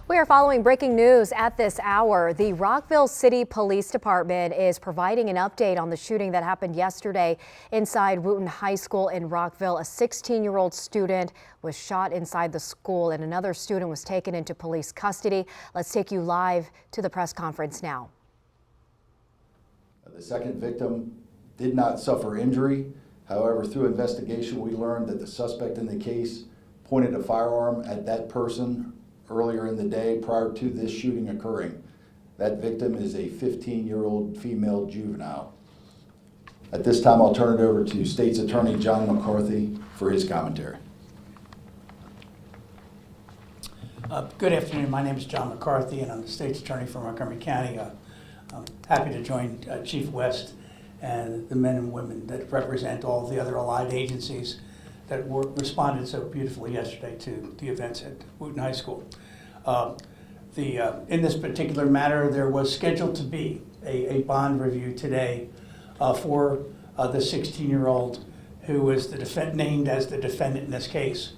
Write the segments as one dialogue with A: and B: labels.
A: We are following breaking news at this hour. The Rockville City Police Department is providing an update on the shooting that happened yesterday inside Wootton High School in Rockville. A 16-year-old student was shot inside the school and another student was taken into police custody. Let's take you live to the press conference now.
B: The second victim did not suffer injury. However, through investigation, we learned that the suspect in the case pointed a firearm at that person earlier in the day prior to this shooting occurring. That victim is a 15-year-old female juvenile. At this time, I'll turn it over to State's Attorney John McCarthy for his commentary.
C: Good afternoon. My name is John McCarthy, and I'm the State's Attorney for Montgomery County. I'm happy to join Chief West and the men and women that represent all the other allied agencies that responded so beautifully yesterday to the events at Wootton High School. In this particular matter, there was scheduled to be a bond review today for the 16-year-old who was named as the defendant in this case.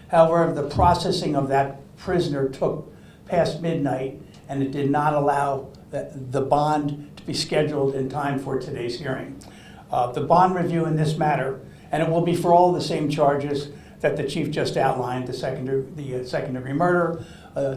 C: However, the processing of that prisoner took past midnight, and it did not allow the bond to be scheduled in time for today's hearing. The bond review in this matter, and it will be for all the same charges that the chief just outlined: the second-degree murder,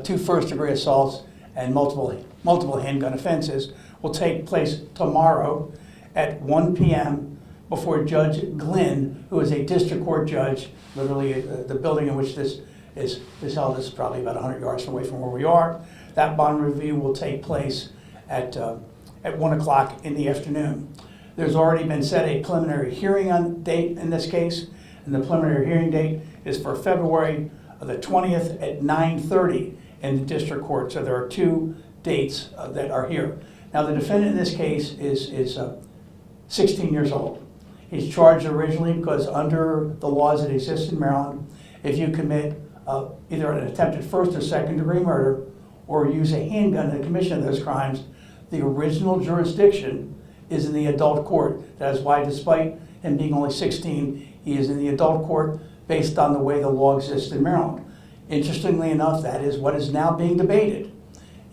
C: 2 first-degree assaults, and multiple handgun offenses, will take place tomorrow at 1 p.m. before Judge Glynn, who is a district court judge. Literally, the building in which this is held is probably about 100 yards away from where we are. That bond review will take place at 1 o'clock in the afternoon. There's already been set a preliminary hearing date in this case, and the preliminary hearing date is for February the 20th at 9:30 in the district court. So there are 2 dates that are here. Now, the defendant in this case is 16 years old. He's charged originally because under the laws that exist in Maryland, if you commit either an attempted first or second-degree murder or use a handgun in the commission of those crimes, the original jurisdiction is in the adult court. That is why, despite him being only 16, he is in the adult court based on the way the law exists in Maryland. Interestingly enough, that is what is now being debated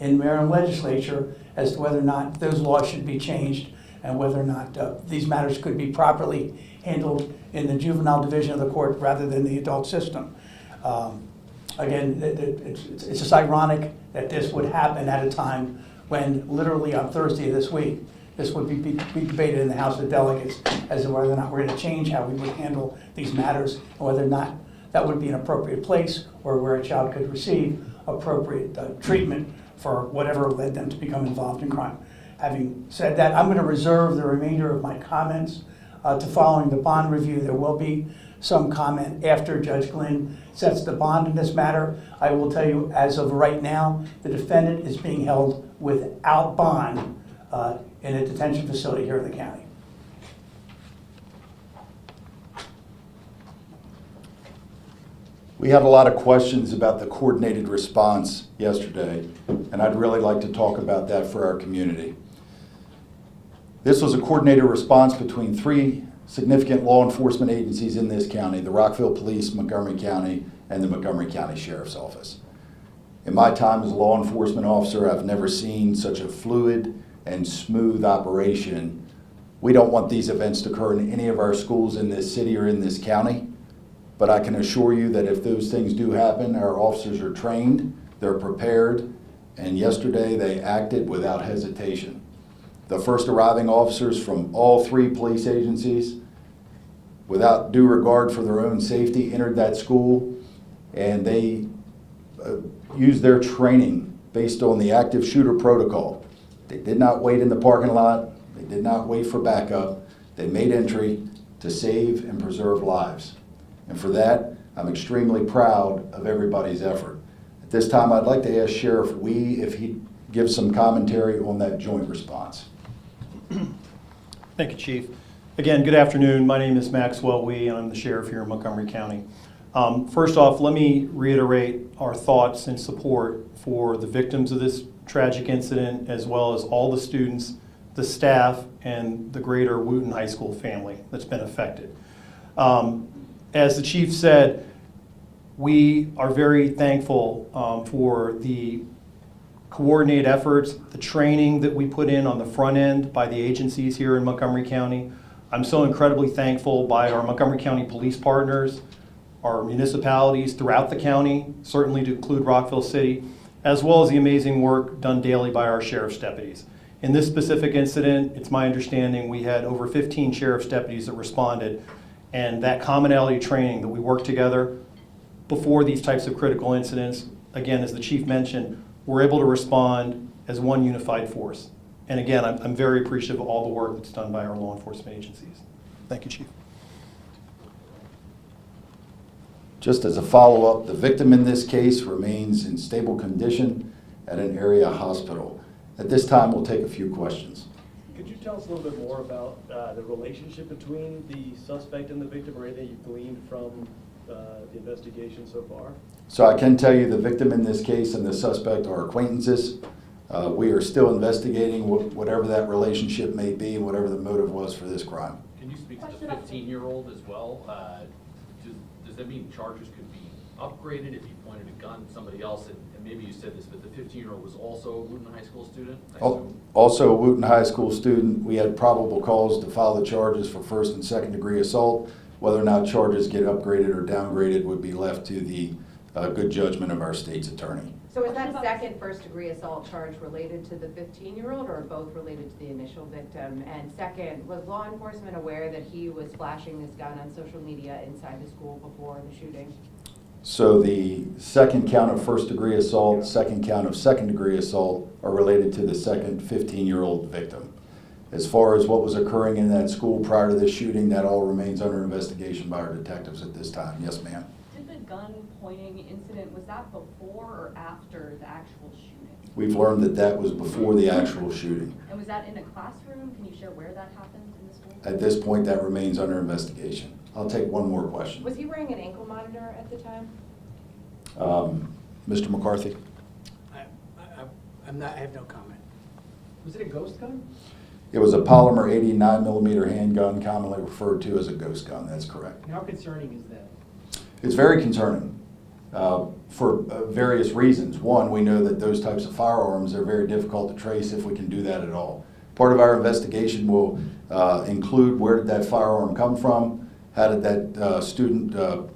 C: in Maryland legislature as to whether or not those laws should be changed and whether or not these matters could be properly handled in the juvenile division of the court rather than the adult system. Again, it's just ironic that this would happen at a time when literally on Thursday of this week, this would be debated in the House of Delegates as to whether or not we're going to change how we would handle these matters, and whether or not that would be an appropriate place or where a child could receive appropriate treatment for whatever led them to become involved in crime. Having said that, I'm going to reserve the remainder of my comments to following the bond review. There will be some comment after Judge Glynn sets the bond in this matter. I will tell you, as of right now, the defendant is being held without bond in a detention facility here in the county.
B: We had a lot of questions about the coordinated response yesterday, and I'd really like to talk about that for our community. This was a coordinated response between 3 significant law enforcement agencies in this county: the Rockville Police, Montgomery County, and the Montgomery County Sheriff's Office. In my time as a law enforcement officer, I've never seen such a fluid and smooth operation. We don't want these events to occur in any of our schools in this city or in this county, but I can assure you that if those things do happen, our officers are trained, they're prepared, and yesterday they acted without hesitation. The first arriving officers from all 3 police agencies, without due regard for their own safety, entered that school, and they used their training based on the active shooter protocol. They did not wait in the parking lot. They did not wait for backup. They made entry to save and preserve lives. And for that, I'm extremely proud of everybody's effort. At this time, I'd like to ask Sheriff Wee if he'd give some commentary on that joint response.
D: Thank you, Chief. Again, good afternoon. My name is Maxwell Wee, and I'm the sheriff here in Montgomery County. First off, let me reiterate our thoughts and support for the victims of this tragic incident, as well as all the students, the staff, and the greater Wootton High School family that's been affected. As the chief said, We are very thankful for the coordinated efforts, the training that we put in on the front end by the agencies here in Montgomery County. I'm so incredibly thankful by our Montgomery County police partners, our municipalities throughout the county, certainly to include Rockville City, as well as the amazing work done daily by our sheriff's deputies. In this specific incident, it's my understanding we had over 15 sheriff's deputies that responded, and that commonality training that we work together before these types of critical incidents, again, as the chief mentioned, we're able to respond as one unified force. And again, I'm very appreciative of all the work that's done by our law enforcement agencies. Thank you, Chief.
B: Just as a follow-up, the victim in this case remains in stable condition at an area hospital. At this time, we'll take a few questions.
E: Could you tell us a little bit more about the relationship between the suspect and the victim, or anything you've gleaned from the investigation so far?
B: So I can tell you the victim in this case and the suspect are acquaintances. We are still investigating whatever that relationship may be and whatever the motive was for this crime.
F: Can you speak to the 15-year-old as well? Does that mean charges could be upgraded if he pointed a gun at somebody else? And maybe you said this, but the 15-year-old was also a Wootton High School student?
B: Also a Wootton High School student. We had probable cause to file the charges for first and second degree assault. Whether or not charges get upgraded or downgraded would be left to the good judgment of our state's attorney.
G: So is that second first-degree assault charge related to the 15-year-old or both related to the initial victim? And second, was law enforcement aware that he was flashing this gun on social media inside the school before the shooting?
B: So the second count of first-degree assault, second count of second-degree assault are related to the second 15-year-old victim. As far as what was occurring in that school prior to this shooting, that all remains under investigation by our detectives at this time. Yes, ma'am.
H: Did the gun pointing incident, was that before or after the actual shooting?
B: We've learned that that was before the actual shooting.
H: And was that in a classroom? Can you share where that happened in the school?
B: At this point, that remains under investigation. I'll take one more question.
G: Was he wearing an ankle monitor at the time?
B: Mr. McCarthy?
C: I have no comment.
E: Was it a ghost gun?
B: It was a polymer 89mm handgun, commonly referred to as a ghost gun. That's correct.
E: How concerning is that?
B: It's very concerning for various reasons. One, we know that those types of firearms are very difficult to trace if we can do that at all. Part of our investigation will include where did that firearm come from, how did that student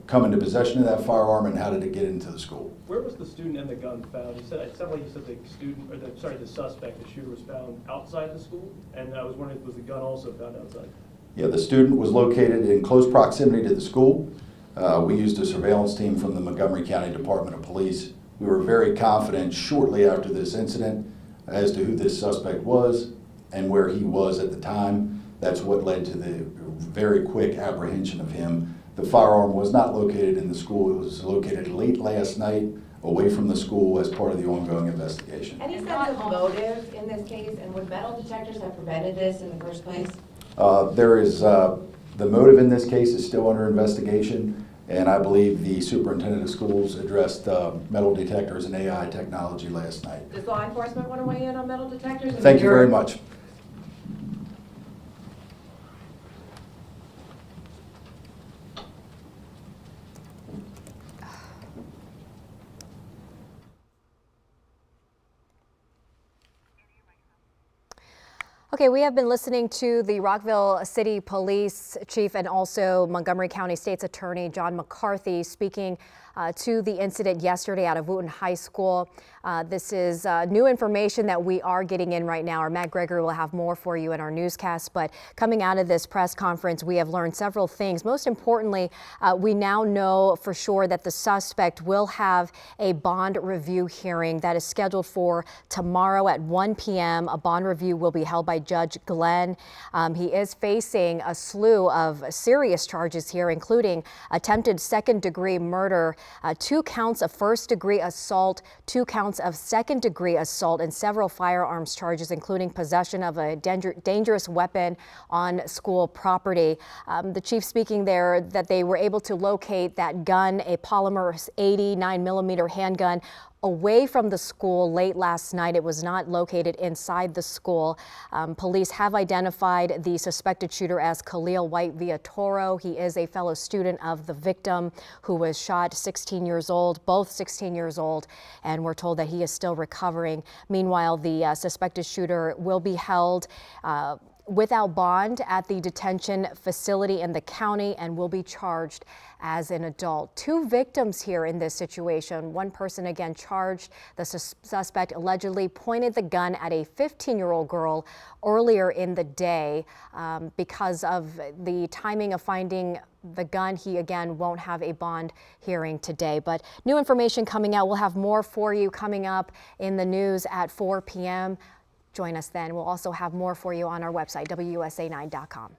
B: come into possession of that firearm, and how did it get into the school.
E: Where was the student and the gun found? It sounded like you said the student, or the suspect, the shooter, was found outside the school, and I was wondering, was the gun also found outside?
B: Yeah, the student was located in close proximity to the school. We used a surveillance team from the Montgomery County Department of Police. We were very confident shortly after this incident as to who this suspect was and where he was at the time. That's what led to the very quick apprehension of him. The firearm was not located in the school. It was located late last night away from the school as part of the ongoing investigation.
G: Any sense of motive in this case, and would metal detectors have prevented this in the first place?
B: The motive in this case is still under investigation, and I believe the superintendent of schools addressed metal detectors and AI technology last night.
G: Does law enforcement want to weigh in on metal detectors?
B: Thank you very much.
A: Okay, we have been listening to the Rockville City Police Chief and also Montgomery County State's Attorney John McCarthy speaking to the incident yesterday out of Wootton High School. This is new information that we are getting in right now. Our Matt Gregory will have more for you in our newscast, but coming out of this press conference, we have learned several things. Most importantly, we now know for sure that the suspect will have a bond review hearing that is scheduled for tomorrow at 1 p.m. A bond review will be held by Judge Glenn. He is facing a slew of serious charges here, including attempted second-degree murder, 2 counts of first-degree assault, 2 counts of second-degree assault, and several firearms charges, including possession of a dangerous weapon on school property. The chief speaking there that they were able to locate that gun, a polymer 89mm handgun, away from the school late last night. It was not located inside the school. Police have identified the suspected shooter as Khalil White Villatoro. He is a fellow student of the victim who was shot, 16 years old, both 16 years old, and we're told that he is still recovering. Meanwhile, the suspected shooter will be held without bond at the detention facility in the county and will be charged as an adult. 2 victims here in this situation. One person again charged. The suspect allegedly pointed the gun at a 15-year-old girl earlier in the day. Because of the timing of finding the gun, he again won't have a bond hearing today. But new information coming out. We'll have more for you coming up in the news at 4 p.m. Join us then. We'll also have more for you on our website, WUSA9.com.